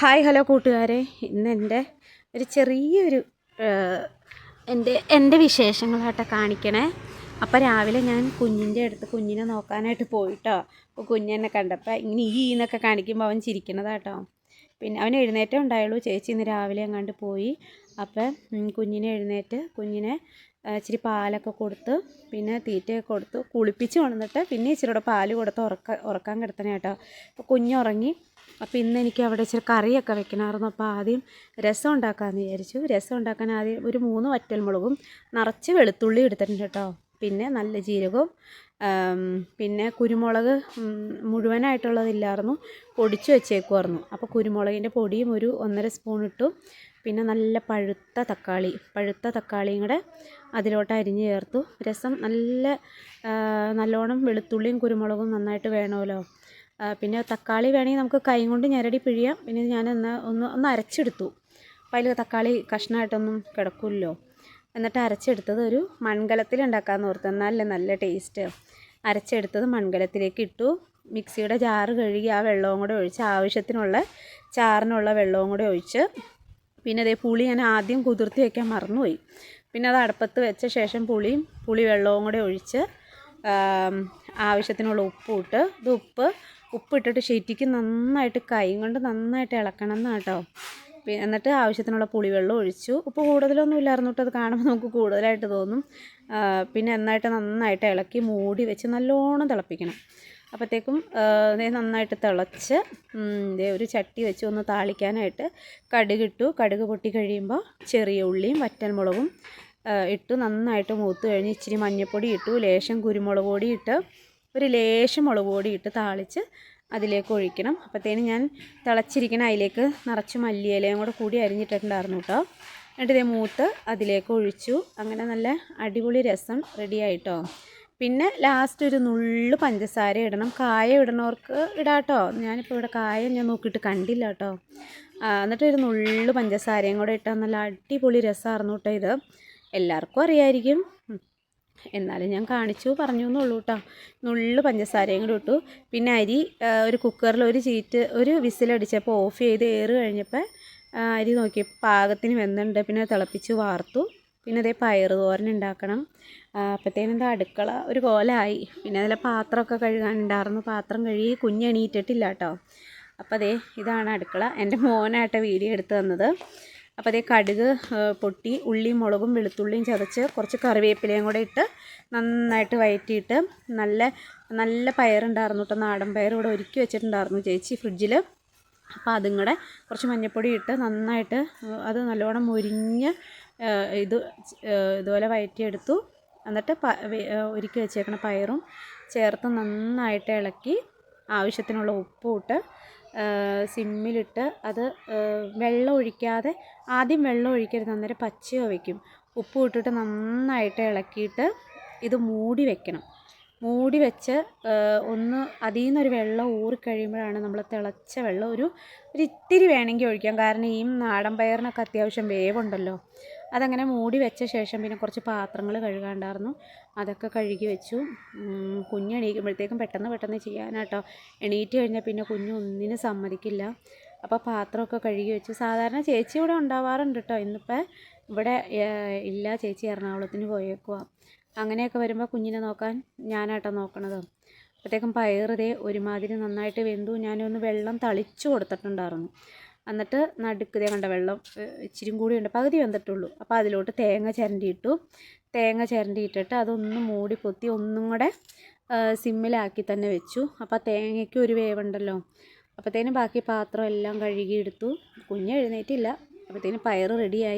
Hi hello കൂട്ടുകാരെ, ഇന്ന് ഒരു ചെറിയൊരു എൻ്റെ വിശേഷങ്ങളായിട്ട് കാണിക്കണേ. അപ്പോൾ രാവിലെ ഞാൻ കുഞ്ഞിനെ നോക്കാനായിട്ട് പോയിട്ടോ. അപ്പോൾ കുഞ്ഞെന്നെ കണ്ടപ്പോൾ ഇങ്ങനെ എന്നൊക്കെ കാണിക്കുമ്പോൾ അവൻ ചിരിക്കണതാട്ടോ. പിന്നെ അവൻ എഴുന്നേറ്റേ ഉണ്ടായുള്ളൂ. ചേച്ചി ഇന്ന് രാവിലെ അങ്ങാണ്ട് പോയി. അപ്പം കുഞ്ഞിനെ ഇച്ചിരി പാലൊക്കെ കൊടുത്ത് പിന്നെ തീറ്റയൊക്കെ കൊടുത്തു കുളിപ്പിച്ച് കൊണ്ടുവന്നിട്ട് പിന്നെ ഇച്ചിരിയുടെ പാല് കൊടുത്ത് ഉറക്കാൻ കിടത്തണേ കേട്ടോ. അപ്പോൾ കുഞ്ഞുറങ്ങി. അപ്പോൾ ഇന്ന് എനിക്ക് അവിടെ ഇച്ചിരി കറിയൊക്കെ വെക്കണമായിരുന്നു. അപ്പോൾ ആദ്യം രസം ഉണ്ടാക്കാമെന്ന് വിചാരിച്ചു. രസം ഉണ്ടാക്കാൻ ആദ്യം ഒരു 3 വറ്റൽമുളകും നിറച്ച് വെളുത്തുള്ളി എടുത്തിട്ടുണ്ട് കേട്ടോ. പിന്നെ നല്ല ജീരകവും പിന്നെ കുരുമുളക് മുഴുവനായിട്ടുള്ളതില്ലായിരുന്നു, പൊടിച്ച് വെച്ചേക്കുമായിരുന്നു. അപ്പോൾ കുരുമുളകിൻ്റെ പൊടിയും ഒരു 1.5 സ്പൂൺ ഇട്ടു. പിന്നെ നല്ല പഴുത്ത തക്കാളിയും കൂടെ അതിലോട്ട് അരിഞ്ഞ് ചേർത്തു. രസം നല്ലോണം വെളുത്തുള്ളിയും കുരുമുളകും നന്നായിട്ട് വേണമല്ലോ. പിന്നെ തക്കാളി വേണമെങ്കിൽ നമുക്ക് കൈ കൊണ്ട് ഞെരടി പിഴിയാം. പിന്നെ ഞാൻ ഒന്ന് അരച്ചെടുത്തു. അപ്പോൾ അതിൽ തക്കാളി കഷ്ണമായിട്ടൊന്നും കിടക്കില്ലല്ലോ. എന്നിട്ട് അരച്ചെടുത്തത് ഒരു മൺകലത്തിൽ ഉണ്ടാക്കാമെന്ന് ഓർത്ത്, എന്നാലല്ലേ നല്ല ടേസ്റ്റ്. അരച്ചെടുത്തത് മൺകലത്തിലേക്ക് ഇട്ടു. മിക്സിയുടെ ജാറ് കഴുകി ആ വെള്ളവും കൂടെ ഒഴിച്ച്, ആവശ്യത്തിനുള്ള ചാറിനുള്ള വെള്ളവും കൂടെ ഒഴിച്ച്, പിന്നെ അതേ പുളി ഞാൻ ആദ്യം കുതിർത്തി വയ്ക്കാൻ മറന്നുപോയി. പിന്നെ അത് അടുപ്പത്ത് വെച്ച ശേഷം പുളി വെള്ളവും കൂടെ ഒഴിച്ച് ആവശ്യത്തിനുള്ള ഉപ്പിട്ട്, ഉപ്പിട്ടിട്ട് ശരിക്കും നന്നായിട്ട് കൈ കൊണ്ട് നന്നായിട്ട് ഇളക്കണം എന്നാണ് കേട്ടോ. എന്നിട്ട് ആവശ്യത്തിനുള്ള പുളിവെള്ളം ഒഴിച്ചു. ഉപ്പ് കൂടുതലൊന്നും ഇല്ലായിരുന്നു കേട്ടോ. അത് കാണുമ്പോൾ നമുക്ക് കൂടുതലായിട്ട് തോന്നും. പിന്നെ നന്നായിട്ട് ഇളക്കി മൂടി വെച്ച് നല്ലോണം തിളപ്പിക്കണം. അപ്പോഴത്തേക്കും നന്നായിട്ട് തിളച്ച് ഒരു ചട്ടി വെച്ച് ഒന്ന് താളിക്കാനായിട്ട് കടുകിട്ടു. കടുക് പൊട്ടി കഴിയുമ്പോൾ ചെറിയ ഉള്ളിയും വറ്റൽമുളകും ഇട്ടു. നന്നായിട്ട് മൂത്ത് കഴിഞ്ഞ് ഇച്ചിരി മഞ്ഞൾപ്പൊടി ഇട്ടു, ലേശം കുരുമുളക് പൊടി ഇട്ട്, ഒരു ലേശം മുളക് പൊടി ഇട്ട് താളിച്ച് അതിലേക്ക് ഒഴിക്കണം. അപ്പോഴത്തേനും ഞാൻ തിളച്ചിരിക്കണ അതിലേക്ക് നിറച്ച് മല്ലിയിലയും കൂടി അരിഞ്ഞിട്ടുണ്ടായിരുന്നു കേട്ടോ. എന്നിട്ട് മൂത്ത് അതിലേക്ക് ഒഴിച്ചു. അങ്ങനെ നല്ല അടിപൊളി രസം റെഡിയായിട്ടോ. പിന്നെ ലാസ്റ്റ് ഒരു നുള്ളു പഞ്ചസാര ഇടണം. കായം ഇടണവർക്ക് ഇടാട്ടോ. ഞാനിപ്പോൾ ഇവിടെ കായം ഞാൻ നോക്കിയിട്ട് കണ്ടില്ല കേട്ടോ. എന്നിട്ട് ഒരു നുള്ളു പഞ്ചസാരയും കൂടെ ഇട്ടാൽ നല്ല അടിപൊളി രസമായിരുന്നു കേട്ടോ. ഇത് എല്ലാവർക്കും അറിയാമായിരിക്കും, എന്നാലും ഞാൻ പറഞ്ഞു എന്നുള്ളൂ കേട്ടോ. നുള്ളു പഞ്ചസാരയും കൂടെ ഇട്ടു. പിന്നെ അരി ഒരു കുക്കറിൽ ഒരു വിസിലടിച്ചപ്പോൾ ഓഫ് ചെയ്ത് കഴിഞ്ഞപ്പോൾ അരി നോക്കിയപ്പോൾ പാകത്തിന് വെന്തുണ്ട്. പിന്നെ തിളപ്പിച്ച് വാർത്തു. പിന്നെ അതേ പയറ് തോരൻ ഉണ്ടാക്കണം. അപ്പോഴത്തേനും അടുക്കള ഒരു കോലമായി. പിന്നെ അതിലെ പാത്രമൊക്കെ കഴുകാനുണ്ടായിരുന്നു. പാത്രം കഴുകി കുഞ്ഞെണീറ്റിട്ടില്ല കേട്ടോ. അപ്പോൾ ഇതാണ് അടുക്കള. എൻ്റെ മോനായിട്ട് വീഡിയോ എടുത്ത് തന്നത്. അപ്പോൾ കടുക് പൊട്ടി, ഉള്ളിയും മുളകും വെളുത്തുള്ളിയും ചതച്ച് കുറച്ച് കറിവേപ്പിലയും കൂടെ ഇട്ട് നന്നായിട്ട് വഴറ്റിയിട്ട് നല്ല പയറുണ്ടായിരുന്നു കേട്ടോ. നാടൻ പയർ ഇവിടെ ഒരുക്കി വെച്ചിട്ടുണ്ടായിരുന്നു ചേച്ചി ഫ്രിഡ്ജിൽ. അപ്പോൾ അതും കൂടെ കുറച്ച് മഞ്ഞൾപ്പൊടി ഇട്ട് നന്നായിട്ട് അത് നല്ലോണം മുരിഞ്ഞ് ഇതുപോലെ വഴറ്റിയെടുത്തു. എന്നിട്ട് ഒരുക്കി വെച്ചേക്കണ പയറും ചേർത്ത് നന്നായിട്ട് ഇളക്കി ആവശ്യത്തിനുള്ള ഉപ്പും ഇട്ട് സിമ്മിലിട്ട് അത് വെള്ളം ഒഴിക്കാതെ, ആദ്യം വെള്ളം ഒഴിക്കരുത്, അന്നേരം പച്ചയോ വയ്ക്കും. ഉപ്പ് ഇട്ടിട്ട് നന്നായിട്ട് ഇളക്കിയിട്ട് ഇത് മൂടി വെക്കണം. മൂടി വെച്ച് അതിൽ നിന്നൊരു വെള്ളം ഊറിക്കഴിയുമ്പോഴാണ് നമ്മൾ തിളച്ച വെള്ളം ഒരു ഇത്തിരി വേണമെങ്കിൽ ഒഴിക്കാം. കാരണം ഈ നാടൻ പയറിനൊക്കെ അത്യാവശ്യം വേവുണ്ടല്ലോ. അതങ്ങനെ മൂടി വെച്ച ശേഷം പിന്നെ കുറച്ച് പാത്രങ്ങൾ കഴുകാണ്ടായിരുന്നു, അതൊക്കെ കഴുകി വെച്ചു. കുഞ്ഞെണീക്കുമ്പോഴത്തേക്കും പെട്ടെന്ന് ചെയ്യാനാട്ടോ. എണീറ്റ് കഴിഞ്ഞാൽ പിന്നെ കുഞ്ഞ് ഒന്നിനും സമ്മതിക്കില്ല. അപ്പോൾ പാത്രമൊക്കെ കഴുകി വെച്ചു. സാധാരണ ചേച്ചി ഇവിടെ ഉണ്ടാവാറുണ്ട് കേട്ടോ. ഇന്നിപ്പോൾ ഇവിടെ ഇല്ല, ചേച്ചി എറണാകുളത്തിന് പോയേക്കുക. അങ്ങനെയൊക്കെ വരുമ്പോൾ കുഞ്ഞിനെ നോക്കാൻ ഞാനാട്ടോ നോക്കണത്. അപ്പോഴത്തേക്കും പയർ ഒരുമാതിരി നന്നായിട്ട് വെന്തു. ഞാനൊന്ന് വെള്ളം തളിച്ചു കൊടുത്തിട്ടുണ്ടായിരുന്നു. എന്നിട്ട് നടുക്ക് കണ്ട വെള്ളം ഇച്ചിരിയും കൂടി ഉണ്ട്, പകുതി വെന്തിട്ടുള്ളൂ. അപ്പോൾ അതിലോട്ട് തേങ്ങ ചിരണ്ടിയിട്ടിട്ട് അതൊന്ന് മൂടി പൊത്തി ഒന്നും കൂടെ സിമ്മിലാക്കി തന്നെ വെച്ചു. അപ്പോൾ തേങ്ങയ്ക്ക് ഒരു വേവുണ്ടല്ലോ. അപ്പോഴത്തേനും ബാക്കി പാത്രം എല്ലാം കഴുകിയെടുത്തു. കുഞ്ഞ് എഴുന്നേറ്റില്ല. അപ്പോഴത്തേനും പയർ റെഡിയായി.